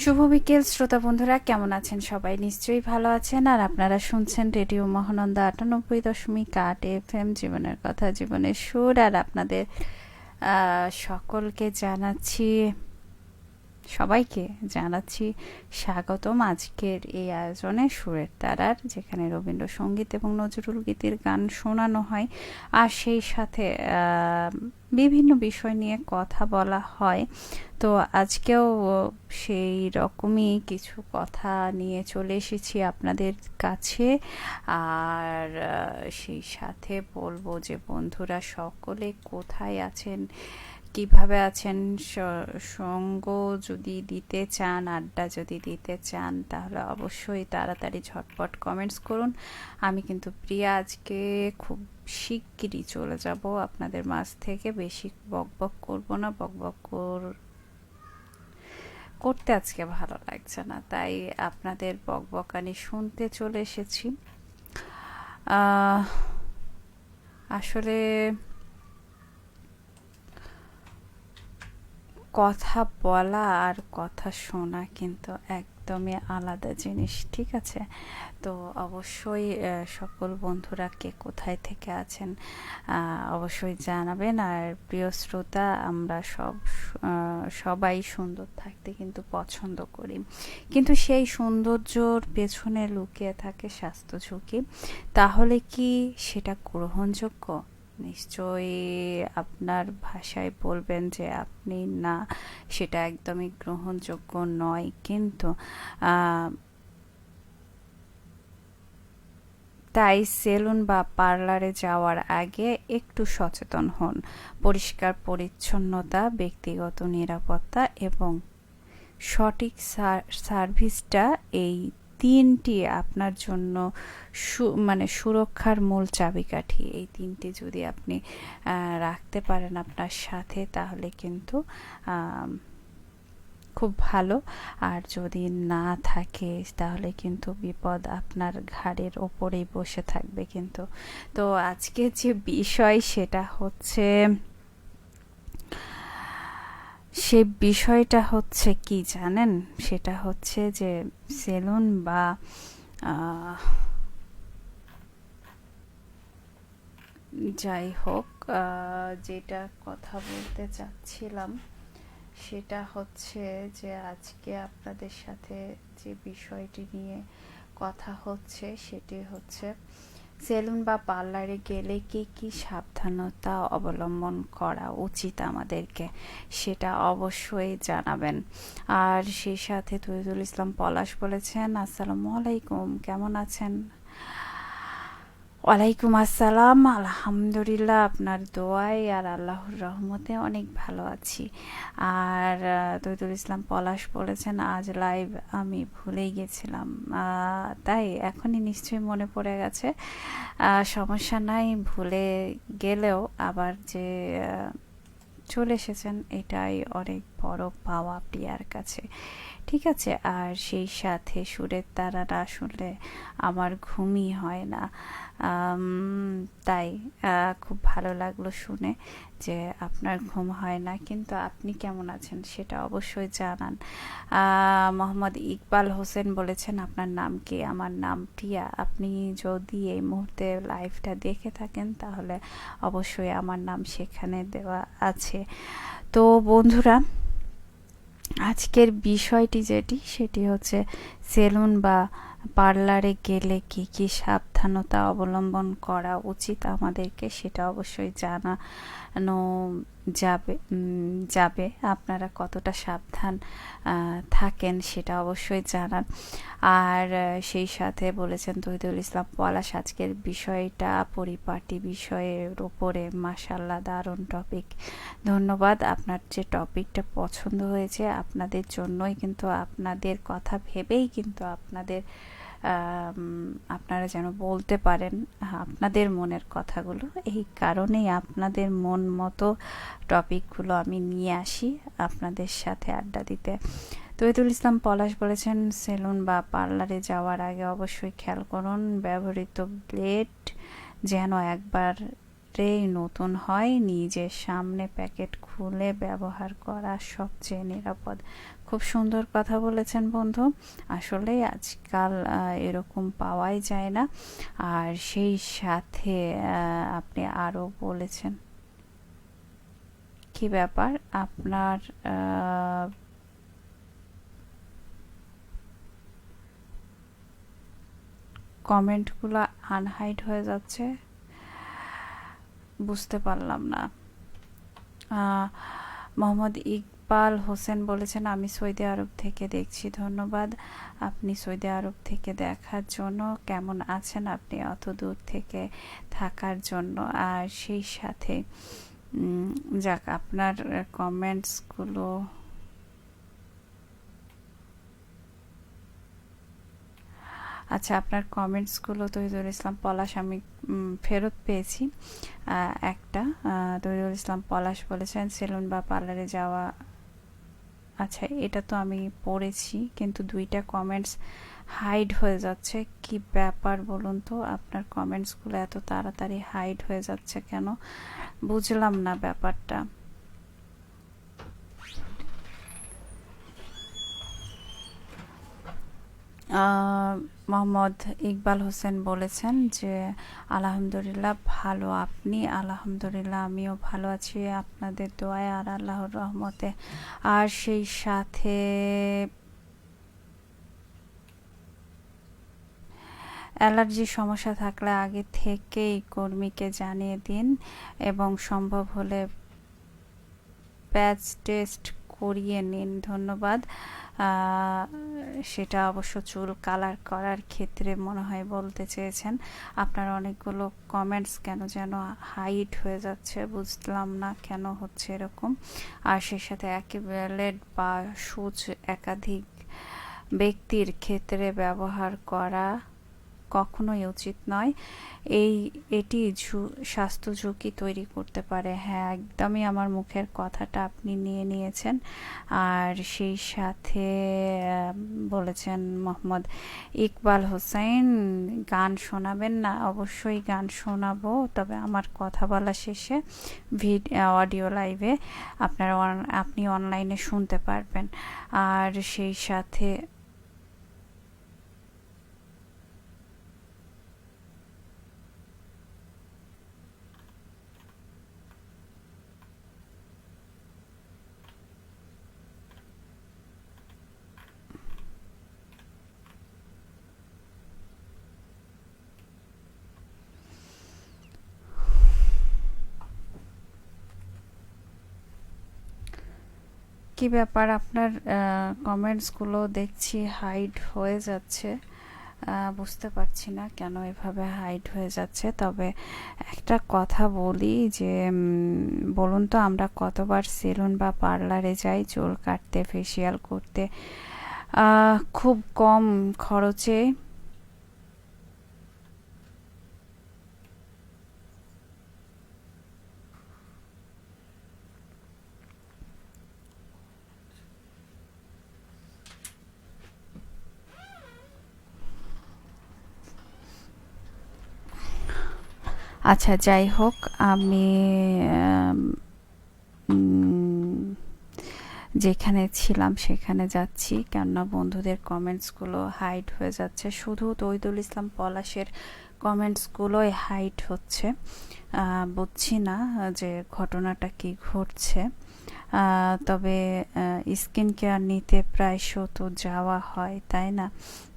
শুভ বিকেল শ্রোতা বন্ধুরা, কেমন আছেন সবাই? নিশ্চয়ই ভালো আছেন। আর আপনারা শুনছেন রেডিও মহানন্দা 98.8 FM, জীবনের কথা, জীবনের সুর। আর আপনাদের সকলকে জানাচ্ছি, সবাইকে জানাচ্ছি স্বাগতম আজকের এই আয়োজনে সুরের তারার, যেখানে রবীন্দ্রসঙ্গীত এবং নজরুল গীতির গান শোনানো হয় আর সেই সাথে বিভিন্ন বিষয় নিয়ে কথা বলা হয়। তো আজকেও সেই রকমই কিছু কথা নিয়ে চলে এসেছি আপনাদের কাছে। আর সেই সাথে বলবো যে বন্ধুরা সকলে কোথায় আছেন, কিভাবে আছেন, সঙ্গ যদি দিতে চান, আড্ডা যদি দিতে চান, তাহলে অবশ্যই তাড়াতাড়ি ঝটপট কমেন্টস করুন। আমি কিন্তু প্রিয়া আজকে খুব শিগগিরই চলে যাব আপনাদের মাঝ থেকে। বেশি বকবক করব না, বকবক করতে আজকে ভালো লাগছে না, তাই আপনাদের বকবকানি শুনতে চলে এসেছি। আসলে কথা বলা আর কথা শোনা কিন্তু একদমই আলাদা জিনিস, ঠিক আছে? তো অবশ্যই সকল বন্ধুরা কে কোথায় থেকে আছেন অবশ্যই জানাবেন। আর প্রিয় শ্রোতা, আমরা সবাই সুন্দর থাকতে কিন্তু পছন্দ করি, কিন্তু সেই সৌন্দর্যর পেছনে লুকিয়ে থাকে স্বাস্থ্য ঝুঁকি। তাহলে কি সেটা গ্রহণযোগ্য? নিশ্চয়ই আপনার ভাষায় বলবেন যে আপনি না, সেটা একদমই গ্রহণযোগ্য নয়। কিন্তু তাই সেলুন বা পার্লারে যাওয়ার আগে একটু সচেতন হন। পরিষ্কার পরিচ্ছন্নতা, ব্যক্তিগত নিরাপত্তা এবং সঠিক সার্ভিসটা, এই তিনটি আপনার জন্য সুরক্ষার মূল চাবিকাঠি। এই তিনটি যদি আপনি রাখতে পারেন আপনার সাথে, তাহলে কিন্তু খুব ভালো। আর যদি না থাকে, তাহলে কিন্তু বিপদ আপনার ঘাড়ের ওপরেই বসে থাকবে কিন্তু। তো আজকে যে বিষয়, সেটা হচ্ছে, সে বিষয়টা হচ্ছে কি জানেন? সেটা হচ্ছে যে সেলুন বা যাই হোক, যেটা কথা বলতে চাচ্ছিলাম সেটা হচ্ছে যে আজকে আপনাদের সাথে যে বিষয়টি নিয়ে কথা হচ্ছে সেটি হচ্ছে সেলুন বা পার্লারে গেলে কি কি সাবধানতা অবলম্বন করা উচিত আমাদেরকে, সেটা অবশ্যই জানাবেন। আর সেই সাথে তহিদুল ইসলাম পলাশ বলেছেন, আসসালামু আলাইকুম, কেমন আছেন? ওয়ালাইকুম আসসালাম, আলহামদুলিল্লাহ, আপনার দোয়ায় আর আল্লাহর রহমতে অনেক ভালো আছি। আর তহিদুল ইসলাম পলাশ বলেছেন, আজ লাইভ আমি ভুলেই গেছিলাম। তাই এখনই নিশ্চয়ই মনে পড়ে গেছে। সমস্যা নাই, ভুলে গেলেও আবার যে চলে এসেছেন, এটাই অনেক বড় পাওয়া প্রিয়ার কাছে, ঠিক আছে? আর সেই সাথে সুরের তারা না শুনলে আমার ঘুমই হয় না। তাই খুব ভালো লাগলো শুনে যে আপনার ঘুম হয় না, কিন্তু আপনি কেমন আছেন সেটা অবশ্যই জানান। মোহাম্মদ ইকবাল হোসেন বলেছেন, আপনার নাম কি? আমার নাম প্রিয়া। আপনি যদি এই মুহূর্তে লাইভটা দেখে থাকেন, তাহলে অবশ্যই আমার নাম সেখানে দেওয়া আছে। তো বন্ধুরা, আজকের বিষয়টি সেটি হচ্ছে সেলুন বা পার্লারে গেলে কি কি সাবধানতা অবলম্বন করা উচিত আমাদেরকে, সেটা অবশ্যই জানানো যাবে। আপনারা কতটা সাবধান থাকেন সেটা অবশ্যই জানান। আর সেই সাথে বলেছেন তহিদুল ইসলাম পলাশ, আজকের বিষয়টা পরিপাটি বিষয়ের উপরে, মাশাআল্লাহ, দারুণ টপিক। ধন্যবাদ। আপনার যে টপিকটা পছন্দ হয়েছে, আপনাদের জন্যই কিন্তু, আপনাদের কথা ভেবেই কিন্তু আপনারা যেন বলতে পারেন আপনাদের মনের কথাগুলো, এই কারণেই আপনাদের মন মতো টপিকগুলো আমি নিয়ে আসি আপনাদের সাথে আড্ডা দিতে। তহিদুল ইসলাম পলাশ বলেছেন, সেলুন বা পার্লারে যাওয়ার আগে অবশ্যই খেয়াল করুন ব্যবহৃত ব্লেড যেন একবারেই নতুন হয়। নিজের সামনে প্যাকেট খুলে ব্যবহার করা সবচেয়ে নিরাপদ। খুব সুন্দর কথা বলেছেন বন্ধু। আসলেই আজকাল এরকম পাওয়াই যায় না। আর সেই সাথে আপনি আরও বলেছেন, কি ব্যাপার আপনার কমেন্টগুলো আনহাইড হয়ে যাচ্ছে, বুঝতে পারলাম না। মোহাম্মদ ইকবাল হোসেন বলেছেন, আমি সৌদি আরব থেকে দেখছি। ধন্যবাদ আপনি সৌদি আরব থেকে দেখার জন্য। কেমন আছেন আপনি অত দূর থেকে থাকার জন্য? আর সেই সাথে যাক, আপনার কমেন্টসগুলো আচ্ছা, আপনার কমেন্টসগুলো তহিদুল ইসলাম পলাশ আমি ফেরত পেয়েছি একটা। তহিদুল ইসলাম পলাশ বলেছেন সেলুন বা পার্লারে যাওয়া। আচ্ছা, এটা তো আমি পড়েছি, কিন্তু দুইটা কমেন্টস হাইড হয়ে যাচ্ছে। কি ব্যাপার বলুন তো, আপনার কমেন্টসগুলো এত তাড়াতাড়ি হাইড হয়ে যাচ্ছে কেন, বুঝলাম না ব্যাপারটা। মোহাম্মদ ইকবাল হোসেন বলেছেন যে আলহামদুলিল্লাহ ভালো। আপনি? আলহামদুলিল্লাহ আমিও ভালো আছি আপনাদের দোয়ায় আর আল্লাহর রহমতে। আর সেই সাথে অ্যালার্জির সমস্যা থাকলে আগে থেকেই কর্মীকে জানিয়ে দিন এবং সম্ভব হলে প্যাচ টেস্ট করিয়ে নিন। ধন্যবাদ। সেটা অবশ্য চুল কালার করার ক্ষেত্রে মনে হয় বলতে চেয়েছেন। আপনার অনেকগুলো কমেন্টস কেন যেন হাইড হয়ে যাচ্ছে, বুঝলাম না কেন হচ্ছে এরকম। আর সেই সাথে একই ব্লেড বা সুচ একাধিক ব্যক্তির ক্ষেত্রে ব্যবহার করা কখনোই উচিত নয়। এটি স্বাস্থ্য ঝুঁকি তৈরি করতে পারে। হ্যাঁ, একদমই আমার মুখের কথাটা আপনি নিয়ে নিয়েছেন। আর সেই সাথে বলেছেন মোহাম্মদ ইকবাল হোসেন, গান শোনাবেন না? অবশ্যই গান শোনাবো, তবে আমার কথা বলা শেষে অডিও লাইভে আপনি অনলাইনে শুনতে পারবেন। আর সেই সাথে কি ব্যাপার, আপনার কমেন্টসগুলো দেখছি হাইড হয়ে যাচ্ছে। বুঝতে পারছি না কেন এভাবে হাইড হয়ে যাচ্ছে। তবে একটা কথা বলি যে বলুন তো, আমরা কতবার সেলুন বা পার্লারে যাই চুল কাটতে, ফেসিয়াল করতে, খুব কম খরচে। আচ্ছা, যাই হোক, আমি যেখানে ছিলাম সেখানে যাচ্ছি, কেননা বন্ধুদের কমেন্টসগুলো হাইড হয়ে যাচ্ছে। শুধু তহিদুল ইসলাম পলাশের কমেন্টসগুলোই হাইড হচ্ছে। বুঝছি না যে ঘটনাটা কি ঘটছে। তবে স্কিন কেয়ার নিতে প্রায়শ তো যাওয়া হয়, তাই না?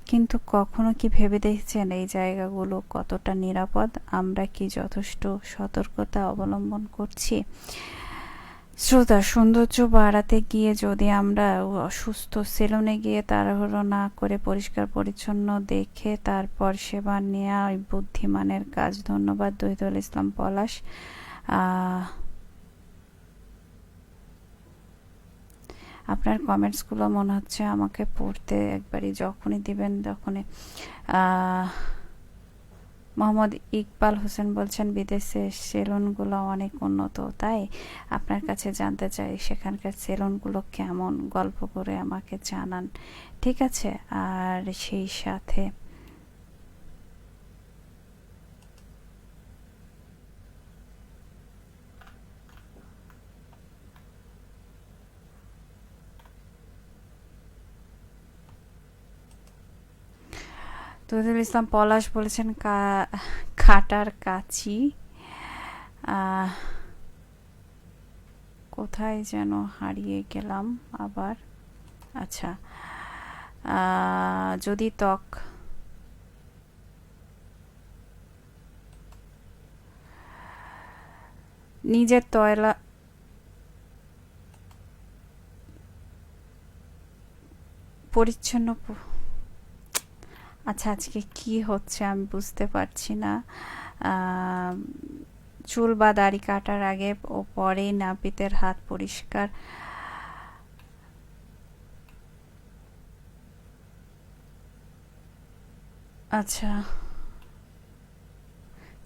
কিন্তু কখনো কি ভেবে দেখছেন এই জায়গাগুলো কতটা নিরাপদ? আমরা কি যথেষ্ট সতর্কতা অবলম্বন করছি? শ্রোতা, সৌন্দর্য বাড়াতে গিয়ে যদি আমরা অসুস্থ সেলুনে গিয়ে তাড়াহুড়ো না করে পরিষ্কার পরিচ্ছন্ন দেখে তারপর সেবা নেওয়া বুদ্ধিমানের কাজ। ধন্যবাদ তহিদুল ইসলাম পলাশ। আপনার কমেন্টসগুলো মনে হচ্ছে আমাকে পড়তে একবারই যখনই দিবেন তখনই। মোহাম্মদ ইকবাল হোসেন বলছেন, বিদেশে সেলুনগুলো অনেক উন্নত, তাই আপনার কাছে জানতে চাই সেখানকার সেলুনগুলো কেমন, গল্প করে আমাকে জানান, ঠিক আছে? আর সেই সাথে তহিদুল ইসলাম পলাশ বলেছেন কাটার কাচি। আহ, কোথায় যেন হারিয়ে গেলাম আবার। আচ্ছা, যদি ত্বক নিজের তয়লা পরিচ্ছন্ন আচ্ছা, আজকে কি হচ্ছে আমি বুঝতে পারছি না। চুল বা দাড়ি কাটার আগে ও পরে নাপিতের হাত পরিষ্কার। আচ্ছা,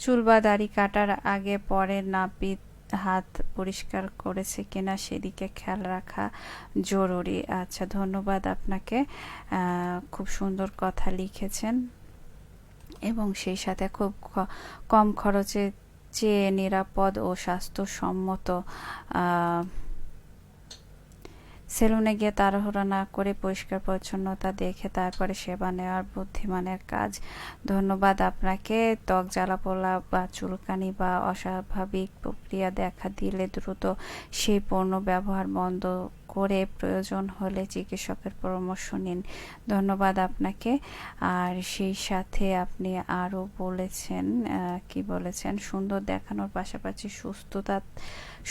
চুল বা দাড়ি কাটার আগে পরে নাপিত হাত পরিষ্কার করেছে কিনা সেদিকে খেয়াল রাখা জরুরি। আচ্ছা, ধন্যবাদ আপনাকে, খুব সুন্দর কথা লিখেছেন এবং সেই সাথে খুব কম খরচে চেয়ে নিরাপদ ও স্বাস্থ্যসম্মত সেলুনে গিয়ে তাড়াহুড়ো না করে পরিষ্কার পরিচ্ছন্নতা দেখে তারপরে সেবা নেওয়ার বুদ্ধিমানের কাজ। ধন্যবাদ আপনাকে। ত্বক জ্বালাপোড়া বা চুলকানি বা অস্বাভাবিক প্রক্রিয়া দেখা দিলে দ্রুত সেই পণ্য ব্যবহার বন্ধ করে প্রয়োজন হলে চিকিৎসকের পরামর্শ নিন। ধন্যবাদ আপনাকে। আর সেই সাথে আপনি আরও বলেছেন, কি বলেছেন, সুন্দর দেখানোর পাশাপাশি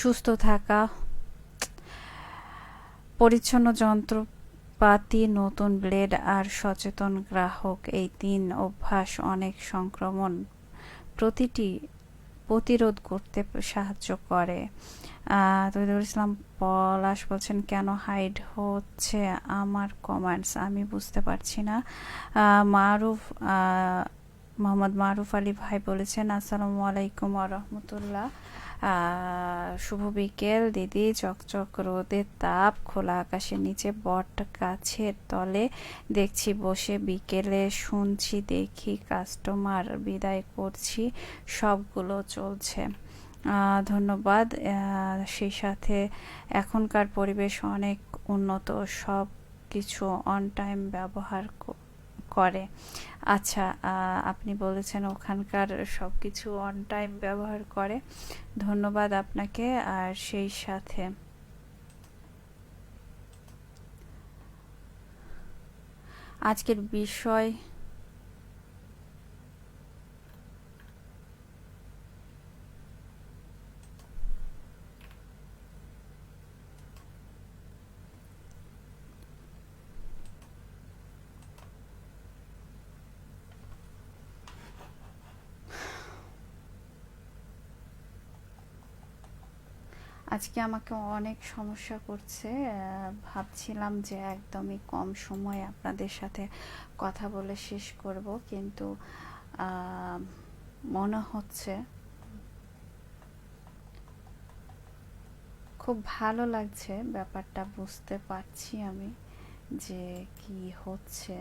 সুস্থ থাকা, পরিচ্ছন্ন যন্ত্রপাতি, নতুন ব্লেড আর সচেতন গ্রাহক, এই 3 অভ্যাস অনেক সংক্রমণ প্রতিরোধ করতে সাহায্য করে। তহিদুল ইসলাম পলাশ বলছেন কেন হাইড হচ্ছে আমার কমেন্টস, আমি বুঝতে পারছি না। মোহাম্মদ মারুফ আলী ভাই বলেছেন আসসালামু আলাইকুম ওয়া রাহমাতুল্লাহ। শুভ বিকেল দিদি। চকচক রোদের তাপ, খোলা আকাশের নিচে বট গাছের তলে দেখছি বসে, বিকেলে শুনছি দেখি কাস্টমার বিদায় করছি, সবগুলো চলছে। ধন্যবাদ। সেই সাথে এখনকার পরিবেশ অনেক উন্নত, সব কিছু অন টাইম ব্যবহার করে। আচ্ছা, আপনি বলেছেন ওখানকার সব কিছু অন টাইম ব্যবহার করে। ধন্যবাদ আপনাকে। আর সেই সাথে আজকের বিষয় আজকে আমাকে অনেক সমস্যা করছে। ভাবছিলাম যে একদমই কম সময়ে আপনাদের সাথে কথা বলে শেষ করব, কিন্তু মনে হচ্ছে খুব ভালো লাগছে, ব্যাপারটা বুঝতে পারছি আমি যে কি হচ্ছে।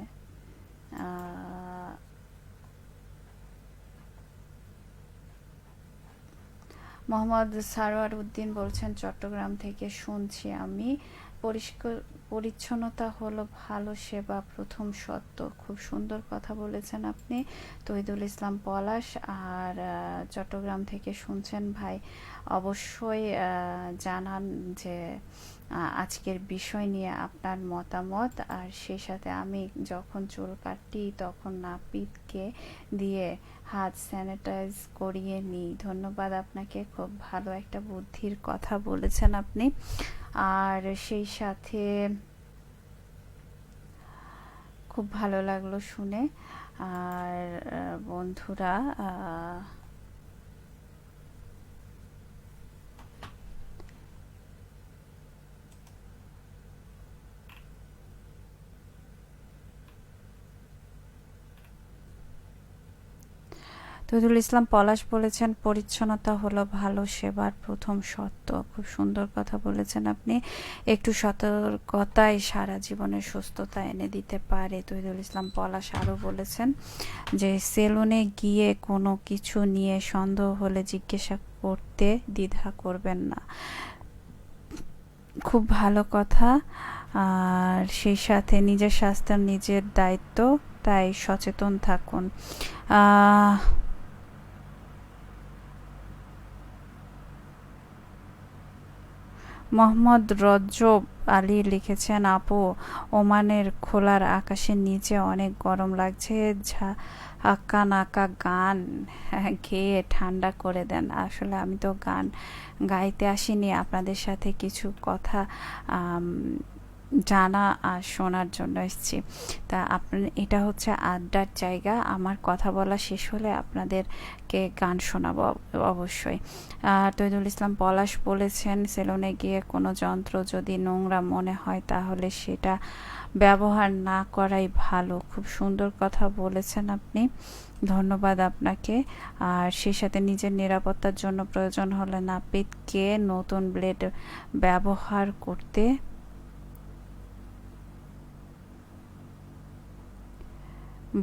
মোহাম্মদ সারোয়ার উদ্দিন বলছেন চট্টগ্রাম থেকে শুনছি আমি, পরিচ্ছন্নতা হলো ভালো সেবা প্রথম সত্য। খুব সুন্দর কথা বলেছেন আপনি, তহিদুল ইসলাম পলাশ। আর চট্টগ্রাম থেকে শুনছেন ভাই, অবশ্যই জানান যে আজকের বিষয় নিয়ে আপনার মতামত। আর সেই সাথে আমি যখন চুল কাটি তখন নাপিতকে দিয়ে হাত স্যানিটাইজ করিয়ে নিই। ধন্যবাদ আপনাকে, খুব ভালো একটা বুদ্ধির কথা বলেছেন আপনি। আর সেই সাথে খুব ভালো লাগলো শুনে। আর বন্ধুরা, তহিদুল ইসলাম পলাশ বলেছেন পরিচ্ছন্নতা হলো ভালো সেবার প্রথম শর্ত। খুব সুন্দর কথা বলেছেন আপনি। একটু সতর্কতাই সারা জীবনের সুস্থতা এনে দিতে পারে। তহিদুল ইসলাম পলাশ আরও বলেছেন যে সেলুনে গিয়ে কোনো কিছু নিয়ে সন্দেহ হলে জিজ্ঞাসা করতে দ্বিধা করবেন না। খুব ভালো কথা। আর সেই সাথে নিজের স্বাস্থ্য নিজের দায়িত্ব, তাই সচেতন থাকুন। মোহাম্মদ রজব আলী লিখেছেন, আপু ওমানের খোলার আকাশের নিচে অনেক গরম লাগছে, ঝাঁকা নাকা গান গেয়ে ঠান্ডা করে দেন। আসলে আমি তো গান গাইতে আসিনি, আপনাদের সাথে কিছু কথা জানা আর শোনার জন্য এসেছি। তা এটা হচ্ছে আড্ডার জায়গা, আমার কথা বলা শেষ হলে আপনাদেরকে গান শোনাবো অবশ্যই। তৈদুল ইসলাম পলাশ বলেছেন, সেলুনে গিয়ে কোনো যন্ত্র যদি নোংরা মনে হয় তাহলে সেটা ব্যবহার না করাই ভালো। খুব সুন্দর কথা বলেছেন আপনি, ধন্যবাদ আপনাকে। আর সেই সাথে নিজের নিরাপত্তার জন্য প্রয়োজন হলে নাপিতকে নতুন ব্লেড ব্যবহার করতে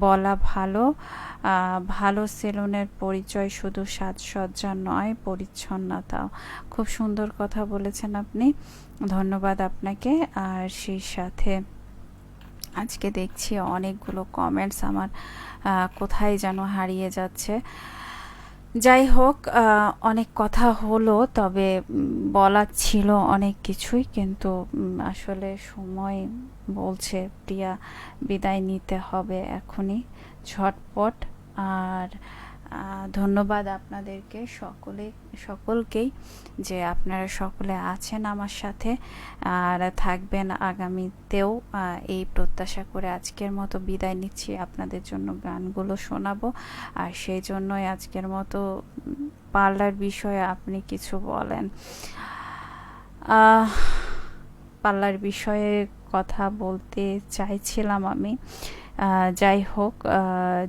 বলা ভালো। ভালো সেলুনের পরিচয় শুধু সাজসজ্জা নয়, পরিচ্ছন্নতাও। খুব সুন্দর কথা বলেছেন আপনি, ধন্যবাদ আপনাকে। আর সেই সাথে আজকে দেখছি অনেকগুলো কমেন্টস আমার কোথায় যেন হারিয়ে যাচ্ছে। যাই হোক, অনেক কথা হলো, তবে বলার ছিল অনেক কিছুই, কিন্তু আসলে সময় বলছে প্রিয়া বিদায় নিতে হবে এখনই ঝটপট। আর ধন্যবাদ আপনাদেরকে সকলকেই যে আপনারা সকলে আছেন আমার সাথে আর থাকবেন আগামীতেও, এই প্রত্যাশা করে আজকের মতো বিদায় নিচ্ছি। আপনাদের জন্য গানগুলো শোনাবো, আর সেই জন্যই আজকের মতো পার্লার বিষয়ে আপনি কিছু বলেন। পার্লার বিষয়ে কথা বলতে চাইছিলাম আমি। যাই হোক,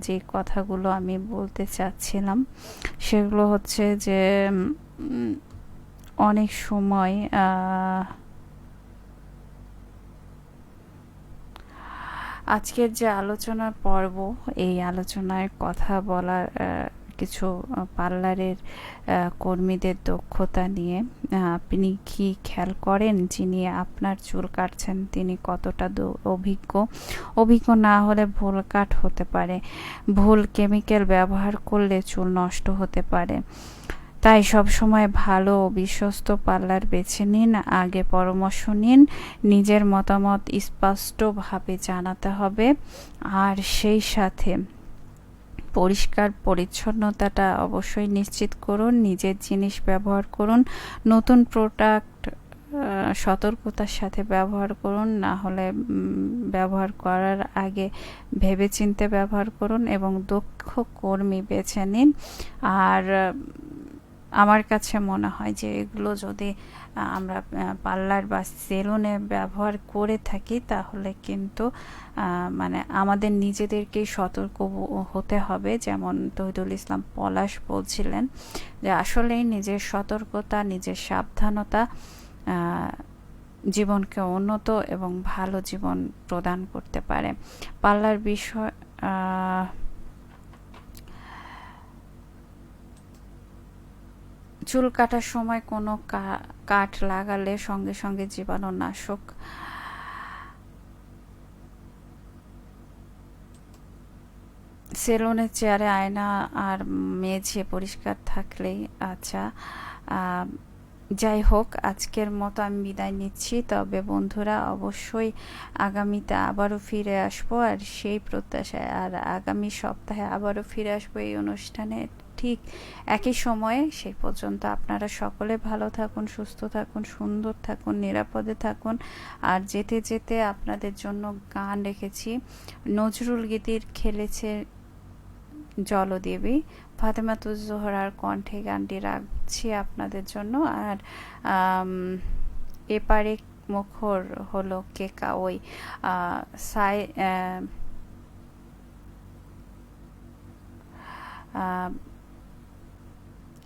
যে কথাগুলো আমি বলতে চাচ্ছিলাম সেগুলো হচ্ছে যে অনেক সময় আজকের যে আলোচনার পর্ব, এই আলোচনায় কথা বলার কিছু পার্লারের কর্মীদের দক্ষতা নিয়ে। আপনি কি খেয়াল করেন যিনি আপনার চুল কাটছেন তিনি কতটা অভিজ্ঞ না হলে ভুল কাট হতে পারে, ভুল কেমিক্যাল ব্যবহার করলে চুল নষ্ট হতে পারে। তাই সবসময় ভালো ও বিশ্বস্ত পার্লার বেছে নিন, আগে পরামর্শ নিন, নিজের মতামত স্পষ্টভাবে জানাতে হবে। আর সেই সাথে পরিষ্কার পরিচ্ছন্নতাটা অবশ্যই নিশ্চিত করুন, নিজের জিনিস ব্যবহার করুন, নতুন প্রোডাক্ট সতর্কতার সাথে ব্যবহার করুন, না হলে ব্যবহার করার আগে ভেবেচিন্তে ব্যবহার করুন এবং দক্ষ কর্মী বেছে নিন। আর আমার কাছে মনে হয় যে এগুলো যদি আমরা পার্লার বা সেলুনে ব্যবহার করে থাকি তাহলে কিন্তু মানে আমাদের নিজেদেরকেই সতর্ক হতে হবে। যেমন তহিদুল ইসলাম পলাশ বলছিলেন যে আসলেই নিজের সতর্কতা, নিজের সাবধানতা জীবনকে উন্নত এবং ভালো জীবন প্রদান করতে পারে। পার্লার বিষয় চুল কাটার সময় কোনো কাঠ লাগালে সঙ্গে সঙ্গে জীবাণুনাশক সেলুনের চেয়ারে আয়না আর মেঝে পরিষ্কার থাকলেই আচ্ছা। যাই হোক, আজকের মতো আমি বিদায় নিচ্ছি, তবে বন্ধুরা অবশ্যই আগামীতে আবারও ফিরে আসবো আর সেই প্রত্যাশায়। আর আগামী সপ্তাহে আবারও ফিরে আসবো এই অনুষ্ঠানে ঠিক একই সময়ে। সেই পর্যন্ত আপনারা সকলে ভালো থাকুন, সুস্থ থাকুন, সুন্দর থাকুন, নিরাপদে থাকুন। আর যেতে যেতে আপনাদের জন্য গান রেখেছি, নজরুল গীতির খেলেছে জলদেবী, ফাতেমাতুজ জোহরার কণ্ঠে গানটি রাখছি আপনাদের জন্য। আর এপারে মুখর হলো কেকা ওই সাই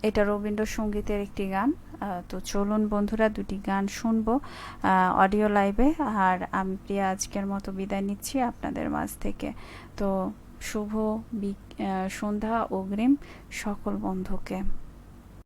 এটা রবীন্দ্রসঙ্গীতের একটি গান। তো চলুন বন্ধুরা দুটি গান শুনবো অডিও লাইভে। আর আমি প্রিয়া আজকের মতো বিদায় নিচ্ছি আপনাদের মাঝ থেকে। তো শুভ সন্ধ্যা অগ্রিম সকল বন্ধুকে।